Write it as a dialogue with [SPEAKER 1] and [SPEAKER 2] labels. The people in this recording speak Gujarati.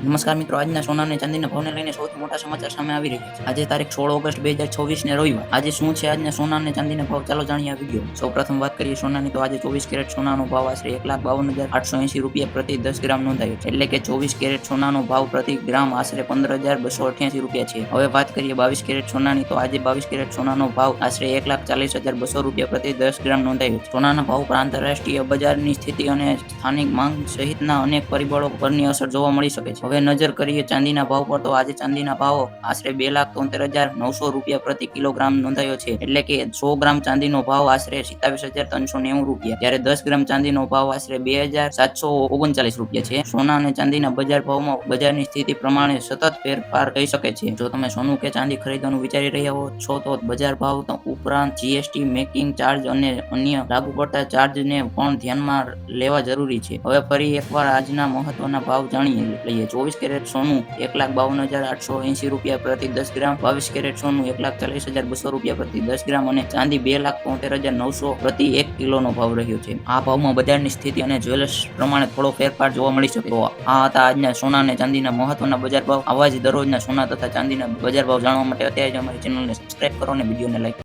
[SPEAKER 1] નમસ્કાર મિત્રો, આજના સોના અને ચાંદીના ભાવને લઈને સૌથી મોટા સમાચાર સામે આવી રહ્યા છે. આજે તારીખ 16 ઓગસ્ટ 2026 ને રવિવાર. આજે શું છે આજના સોના અને ચાંદીના ભાવ, ચાલો જાણીએ આ વિડીયો. સૌપ્રથમ વાત કરીએ સોનાની, તો આજે 24 કેરેટ સોનાનો ભાવ આશરે 1,52,880 રૂપિયા પ્રતિ 10 ગ્રામ નોંધાયો છે. એટલે કે 24 કેરેટ સોનાનો ભાવ પ્રતિ ગ્રામ આશરે 15,288 રૂપિયા છે. હવે વાત કરીએ 22 કેરેટ સોનાની, તો આજે 22 કેરેટ સોનાનો ભાવ આશરે 1,40,200 રૂપિયા પ્રતિ 10 ગ્રામ નોંધાયો છે. સોનાના ભાવ પર આંતરરાષ્ટ્રીય બજારની સ્થિતિ અને સ્થાનિક માંગ સહિતના અનેક પરિબળો પરની અસર જોવા મળી શકે છે. હવે નજર કરીએ ચાંદીના ભાવ પર, તો આજે ચાંદીના ભાવ આશરે 2,73,900 રૂપિયા પ્રતિ કિલોગ્રામ નોંધાયો છે. એટલે કે 100 ગ્રામ ચાંદીનો ભાવ આશરે 27,390 રૂપિયા, જ્યારે 10 ગ્રામ ચાંદીનો ભાવ આશરે 2,739 રૂપિયા છે. સોના અને ચાંદીના બજાર ભાવમાં બજારની સ્થિતિ પ્રમાણે સતત ફેરફાર થઈ શકે છે. જો તમે સોનું કે ચાંદી ખરીદવાનું વિચારી રહ્યા છો તો બજાર ભાવ ઉપરાંત જીએસટી, મેકિંગ ચાર્જ અને અન્ય લાગુ પડતા ચાર્જને પણ ધ્યાનમાં લેવા જરૂરી છે. હવે ફરી એકવાર આજના મહત્વના ભાવ જાણી લઈએ. 24 કેરેટ સોનું 1,52,880 રૂપિયા પ્રતિ 10 ગ્રામ, 22 કેરેટ સોનું 1,40,200 રૂપિયા પ્રતિ 10 ગ્રામ અને ચાંદી 2,73,900 પ્રતિ 1 કિલોનો ભાવ રહ્યો છે. આ ભાવમાં બજારની સ્થિતિ અને જ્વેલર્સ પ્રમાણે થોડો ફેરફાર જોવા મળી શકે. તો આ હતા આજના સોના અને ચાંદીના મહત્વના બજાર ભાવ. આવા જ દરરોજના સોના તથા ચાંદીના બજાર ભાવ જાણવા માટે અત્યારે જ અમારી ચેનલને સબસ્ક્રાઇબ કરો અને વિડીયોને લાઈક